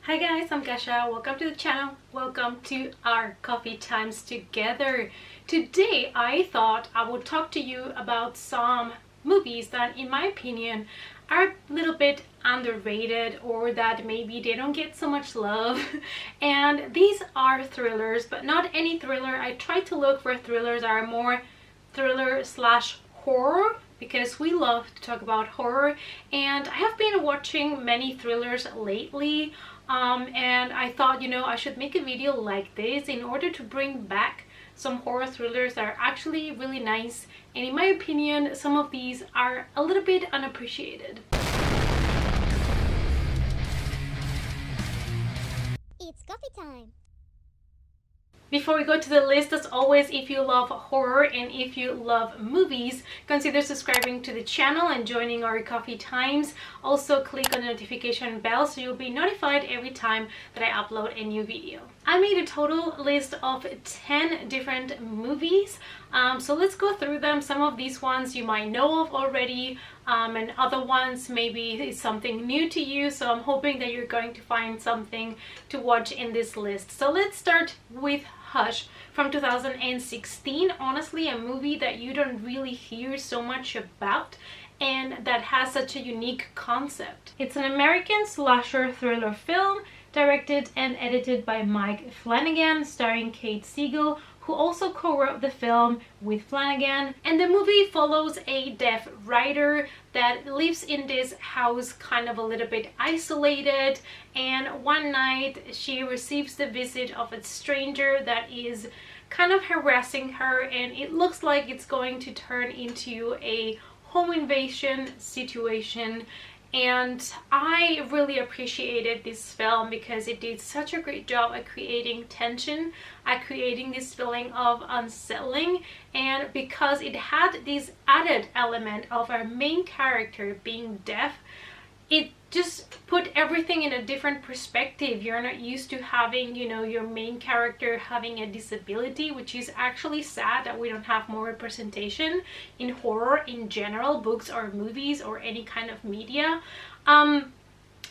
Hi guys, I'm Kasha. Welcome to the channel. Welcome to our coffee times together. Today I thought I would talk to you about some movies that in my opinion are a little bit underrated, or that maybe they don't get so much love. And these are thrillers, but not any thriller. I tried to look for thrillers that are more thriller slash horror, because we love to talk about horror, and I have been watching many thrillers lately, and I thought, I should make a video like this in order to bring back some horror thrillers that are actually really nice, and in my opinion some of these are a little bit unappreciated. It's coffee time! Before we go to the list, as always, if you love horror and if you love movies, consider subscribing to the channel and joining our coffee times. Also click on the notification bell so you'll be notified every time that I upload a new video. I made a total list of 10 different movies, so let's go through them. Some of these ones you might know of already, and other ones maybe is something new to you, so I'm hoping that you're going to find something to watch in this list. So let's start with Hush from 2016. Honestly, a movie that you don't really hear so much about and that has such a unique concept. It's an American slasher thriller film directed and edited by Mike Flanagan, starring Kate Siegel, who also co-wrote the film with Flanagan. And the movie follows a deaf writer that lives in this house kind of a little bit isolated, and one night she receives the visit of a stranger that is kind of harassing her, and it looks like it's going to turn into a home invasion situation. And I really appreciated this film because it did such a great job at creating tension, at creating this feeling of unsettling, and because it had this added element of our main character being deaf, it just put everything in a different perspective. You're not used to having, your main character having a disability, which is actually sad that we don't have more representation in horror in general, books or movies or any kind of media.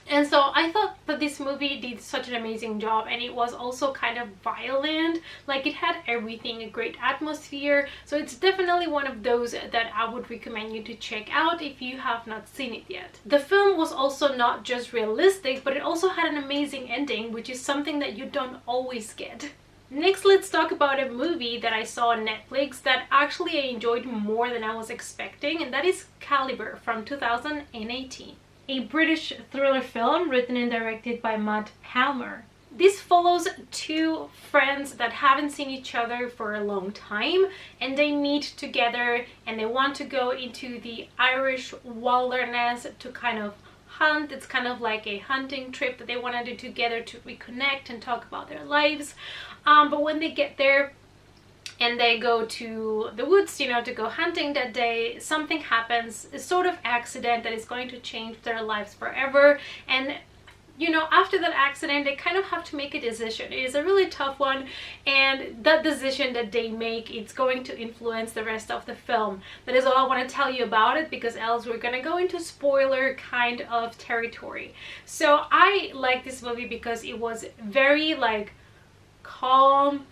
And so I thought that this movie did such an amazing job, and it was also kind of violent. Like, it had everything, a great atmosphere. So it's definitely one of those that I would recommend you to check out if you have not seen it yet. The film was also not just realistic, but it also had an amazing ending, which is something that you don't always get. Next, let's talk about a movie that I saw on Netflix that actually I enjoyed more than I was expecting, and that is Caliber from 2018. A British thriller film written and directed by Matt Palmer. This follows two friends that haven't seen each other for a long time, and they meet together and they want to go into the Irish wilderness to kind of hunt. It's kind of like a hunting trip that they want to do together to reconnect and talk about their lives. But when they get there and they go to the woods, to go hunting that day, something happens, a sort of accident that is going to change their lives forever. And after that accident, they kind of have to make a decision. It is a really tough one, and that decision that they make, it's going to influence the rest of the film. That is all I want to tell you about it, because else we're gonna go into spoiler kind of territory. So I like this movie because it was very calm,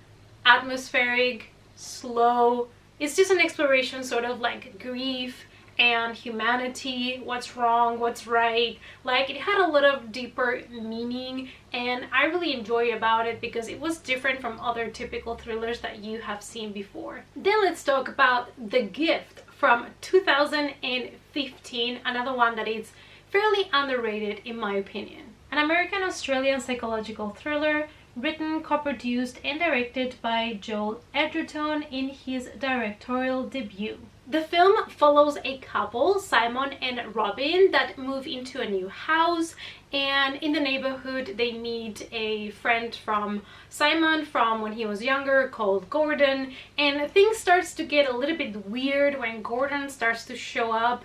atmospheric, slow. It's just an exploration, sort of like grief and humanity, what's wrong, what's right. Like, it had a lot of deeper meaning, and I really enjoyed about it because it was different from other typical thrillers that you have seen before. Then let's talk about The Gift from 2015, another one that is fairly underrated in my opinion. An American-Australian psychological thriller written, co-produced and directed by Joel Edgerton in his directorial debut. The film follows a couple, Simon and Robin, that move into a new house, and in the neighborhood they meet a friend from Simon from when he was younger called Gordon, and things starts to get a little bit weird when Gordon starts to show up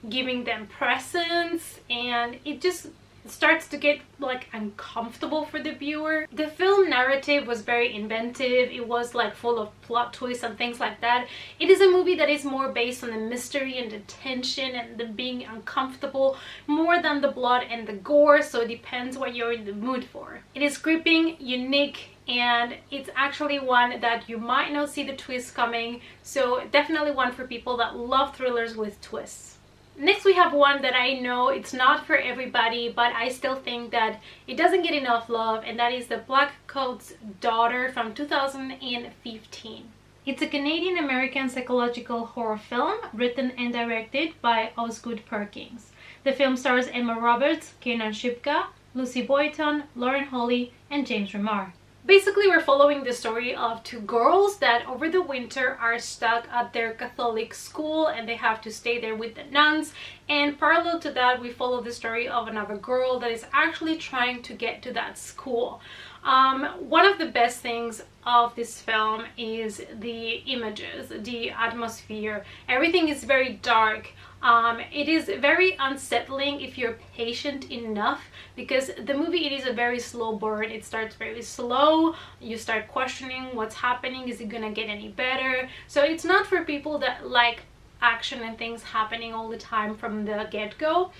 giving them presents, and it just it starts to get like uncomfortable for the viewer. The film narrative was very inventive. It was like full of plot twists and things like that. It is a movie that is more based on the mystery and the tension and the being uncomfortable more than the blood and the gore, so it depends what you're in the mood for. It is gripping, unique, and it's actually one that you might not see the twist coming, so definitely one for people that love thrillers with twists. Next we have one that I know it's not for everybody, but I still think that it doesn't get enough love, and that is The Black Coat's Daughter from 2015. It's a Canadian-American psychological horror film written and directed by Osgood Perkins. The film stars Emma Roberts, Kiernan Shipka, Lucy Boyton, Lauren Holly, and James Remar. Basically, we're following the story of two girls that over the winter are stuck at their Catholic school and they have to stay there with the nuns. And parallel to that, we follow the story of another girl that is actually trying to get to that school. One of the best things of this film is the images, the atmosphere. Everything is very dark. It is very unsettling if you're patient enough, because the movie, it is a very slow burn. It starts very slow. You start questioning what's happening. Is it gonna get any better? So it's not for people that like action and things happening all the time from the get-go.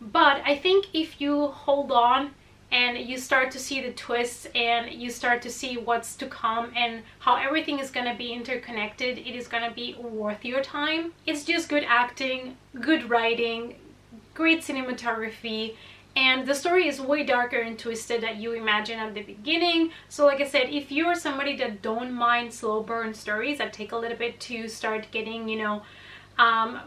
But I think if you hold on and you start to see the twists and you start to see what's to come and how everything is going to be interconnected, it is going to be worth your time. It's just good acting, good writing, great cinematography, and the story is way darker and twisted than you imagine at the beginning. So like I said, if you're somebody that don't mind slow burn stories that take a little bit to start getting, you know,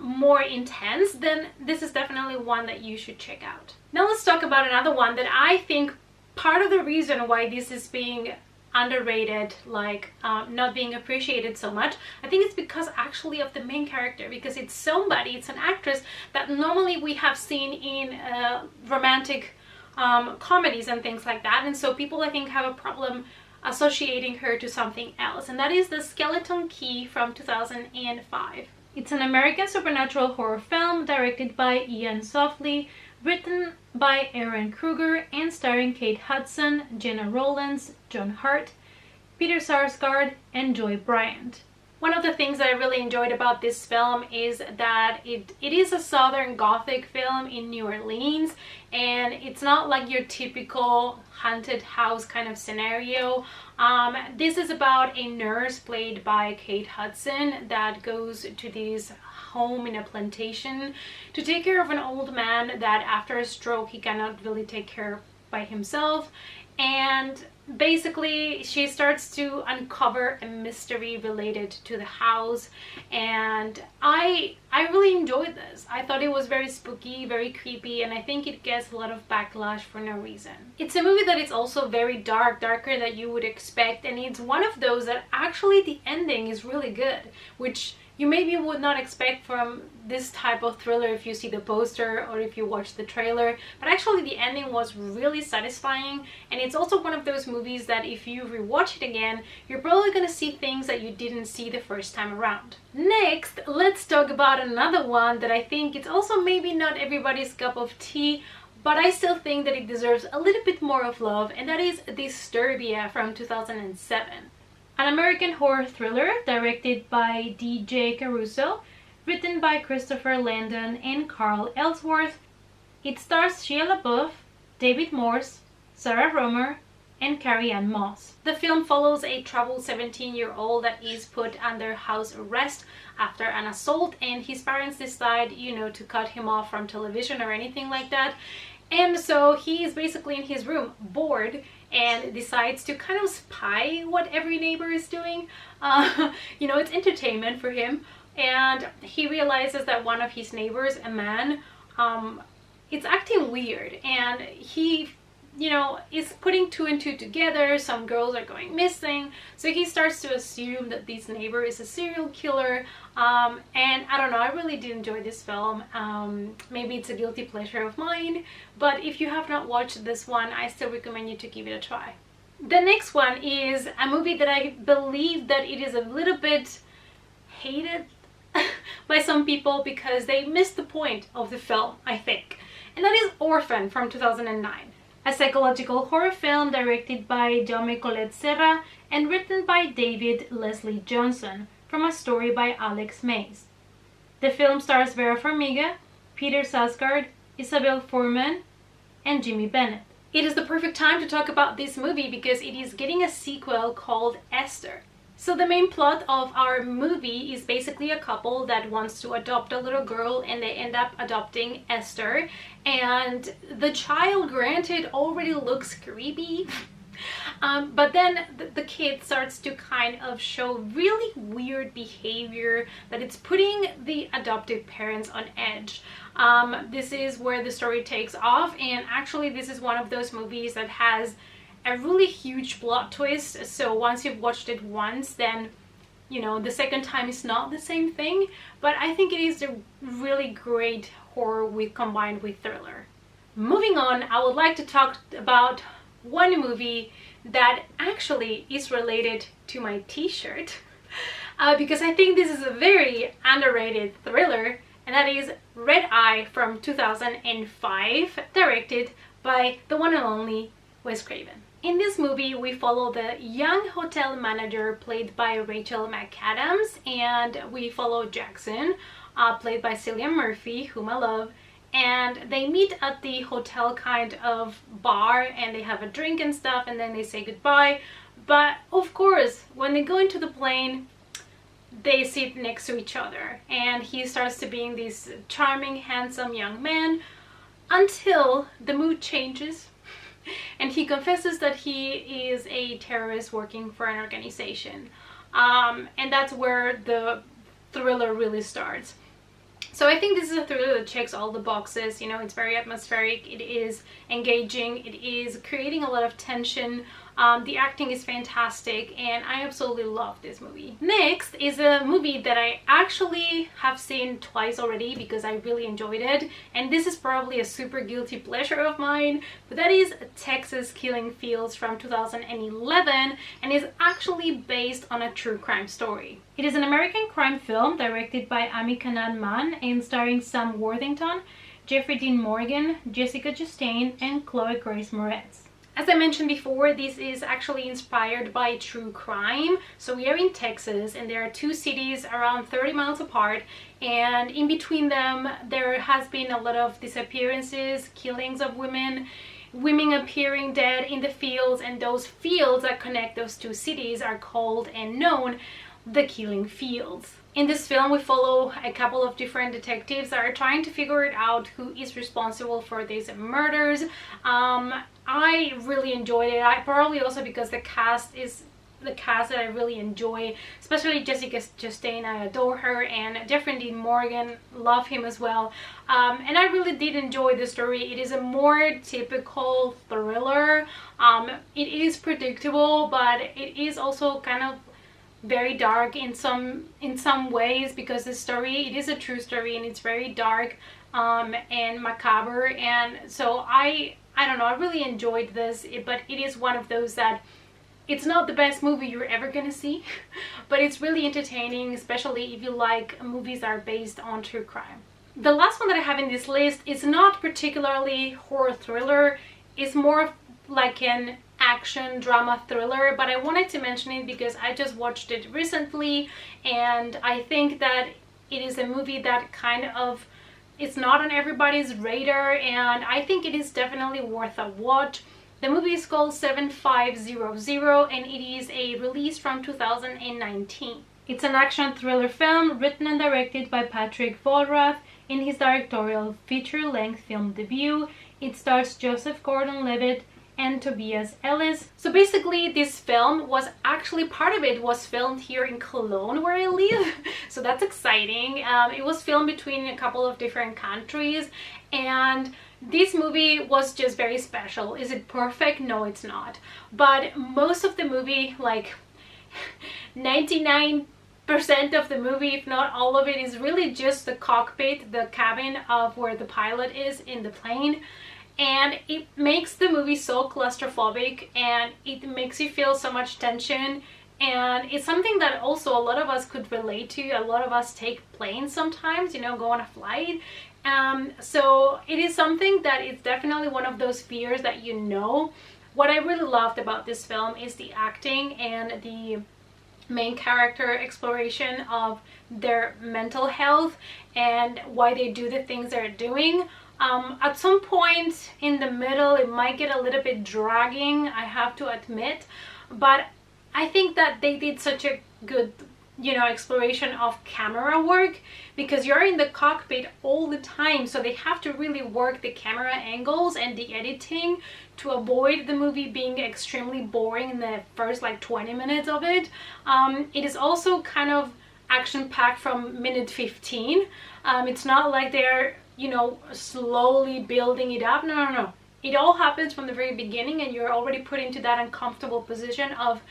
more intense, then this is definitely one that you should check out. Now let's talk about another one that I think part of the reason why this is being underrated, like not being appreciated so much, I think it's because actually of the main character, because it's somebody, it's an actress that normally we have seen in romantic comedies and things like that, and so people I think have a problem associating her to something else, and that is The Skeleton Key from 2005. It's an American supernatural horror film directed by Ian Softly, written by Aaron Kruger, and starring Kate Hudson, Jenna Rollins, John Hart, Peter Sarsgaard, and Joy Bryant. One of the things that I really enjoyed about this film is that it is a Southern Gothic film in New Orleans, and it's not like your typical haunted house kind of scenario. This is about a nurse played by Kate Hudson that goes to this home in a plantation to take care of an old man that after a stroke he cannot really take care by himself, and basically she starts to uncover a mystery related to the house, and I really enjoyed this. I thought it was very spooky, very creepy, and I think it gets a lot of backlash for no reason. It's a movie that is also very dark, darker than you would expect, and it's one of those that actually the ending is really good, which you maybe would not expect from this type of thriller if you see the poster or if you watch the trailer, but actually the ending was really satisfying, and it's also one of those movies that if you rewatch it again, you're probably gonna see things that you didn't see the first time around. Next, let's talk about another one that I think it's also maybe not everybody's cup of tea, but I still think that it deserves a little bit more of love, and that is Disturbia from 2007. An American horror thriller directed by D.J. Caruso, written by Christopher Landon and Carl Ellsworth. It stars Shia LaBeouf, David Morse, Sarah Romer, and Carrie-Anne Moss. The film follows a troubled 17-year-old that is put under house arrest after an assault, and his parents decide, you know, to cut him off from television or anything like that. And so he is basically in his room, bored, and decides to kind of spy what every neighbor is doing. You know, it's entertainment for him. And he realizes that one of his neighbors, a man, it's acting weird. And he, you know, is putting two and two together. Some girls are going missing. So he starts to assume that this neighbor is a serial killer. And I don't know, I really did enjoy this film. Maybe it's a guilty pleasure of mine, but if you have not watched this one, I still recommend you to give it a try. The next one is a movie that I believe that it is a little bit hated by some people because they missed the point of the film, I think. and that is Orphan from 2009, a psychological horror film directed by Jaume Collet Serra and written by David Leslie Johnson from a story by Alex Mays. The film stars Vera Farmiga, Peter Sarsgaard, Isabel Fuhrman, and Jimmy Bennett. It is the perfect time to talk about this movie because it is getting a sequel called Esther. So the main plot of our movie is basically a couple that wants to adopt a little girl, and they end up adopting Esther, and the child, granted, already looks creepy. But then the kid starts to kind of show really weird behavior that it's putting the adoptive parents on edge. This is where the story takes off, and actually this is one of those movies that has a really huge plot twist. So once you've watched it once, then you know the second time is not the same thing. But I think it is a really great horror combined with thriller. Moving on, I would like to talk about one movie that actually is related to my t-shirt because I think this is a very underrated thriller, and that is Red Eye from 2005, directed by the one and only Wes Craven. In this movie, we follow the young hotel manager played by Rachel McAdams, and we follow Jackson, played by Cillian Murphy, whom I love, and they meet at the hotel kind of bar, and they have a drink and stuff, and then they say goodbye. But of course, when they go into the plane, they sit next to each other, and he starts to being this charming, handsome young man until the mood changes and he confesses that he is a terrorist working for an organization. And that's where the thriller really starts. So I think this is a thriller that checks all the boxes. You know, it's very atmospheric, it is engaging, it is creating a lot of tension. The acting is fantastic, and I absolutely love this movie. Next is a movie that I actually have seen twice already because I really enjoyed it, and this is probably a super guilty pleasure of mine, but that is Texas Killing Fields from 2011, and is actually based on a true crime story. It is an American crime film directed by Amy Kanan Mann and starring Sam Worthington, Jeffrey Dean Morgan, Jessica Chastain, and Chloe Grace Moretz. As I mentioned before, this is actually inspired by true crime. So we are in Texas, and there are two cities around 30 miles apart, and in between them there has been a lot of disappearances, killings of women appearing dead in the fields, and those fields that connect those two cities are called and known the Killing Fields. In this film, we follow a couple of different detectives that are trying to figure it out who is responsible for these murders. I really enjoyed it. I probably also because the cast is the cast that I really enjoy, especially Jessica Chastain. I adore her, and Jeffrey Dean Morgan, love him as well. And I really did enjoy the story. It is a more typical thriller. It is predictable, but it is also kind of very dark in some ways, because the story, it is a true story, and it's very dark and macabre. And so I don't know, I really enjoyed this, but it is one of those that it's not the best movie you're ever gonna see, but it's really entertaining, especially if you like movies that are based on true crime. The last one that I have in this list is not particularly horror thriller, it's more like an action drama thriller, but I wanted to mention it because I just watched it recently, and I think that it is a movie that kind of, it's not on everybody's radar, and I think it is definitely worth a watch. The movie is called 7500, and it is a release from 2019. It's an action thriller film written and directed by Patrick Vollrath in his directorial feature-length film debut. It stars Joseph Gordon-Levitt and Tobias Ellis. So basically this film was actually, part of it was filmed here in Cologne where I live, so that's exciting. It was filmed between a couple of different countries, and this movie was just very special. Is it perfect? No, it's not. But most of the movie, like 99% of the movie, if not all of it, is really just the cockpit, the cabin of where the pilot is in the plane. And it makes the movie so claustrophobic, and it makes you feel so much tension, and it's something that also a lot of us could relate to. A lot of us take planes sometimes, you know, go on a flight, So it is something that is definitely one of those fears that you know. What I really loved about this film is the acting and the main character exploration of their mental health and why they do the things they're doing. At some point in the middle, it might get a little bit dragging, I have to admit, but I think that they did such a good, you know, exploration of camera work, because you're in the cockpit all the time, so they have to really work the camera angles and the editing to avoid the movie being extremely boring in the first like 20 minutes of it. It is also kind of action-packed from minute 15. It's not like they're, you know, slowly building it up. No. It all happens from the very beginning, and you're already put into that uncomfortable position of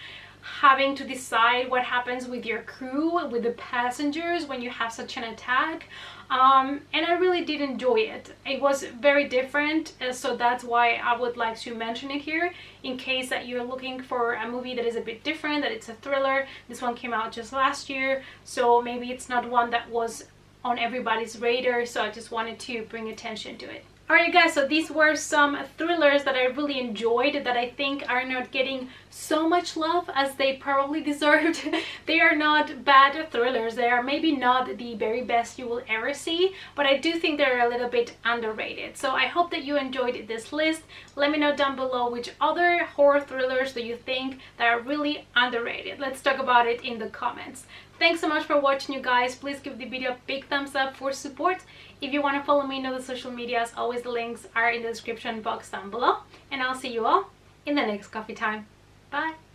having to decide what happens with your crew, with the passengers when you have such an attack. And I really did enjoy it. It was very different, so that's why I would like to mention it here, in case that you're looking for a movie that is a bit different, that it's a thriller. This one came out just last year, so maybe it's not one that was on everybody's radar, so I just wanted to bring attention to it. Alright guys, so these were some thrillers that I really enjoyed, that I think are not getting so much love as they probably deserved. They are not bad thrillers. They are maybe not the very best you will ever see, but I do think they're a little bit underrated. So I hope that you enjoyed this list. Let me know down below which other horror thrillers do you think that are really underrated. Let's talk about it in the comments. Thanks so much for watching, you guys. Please give the video a big thumbs up for support. If you want to follow me on the social media, as always, the links are in the description box down below. And I'll see you all in the next coffee time. Bye!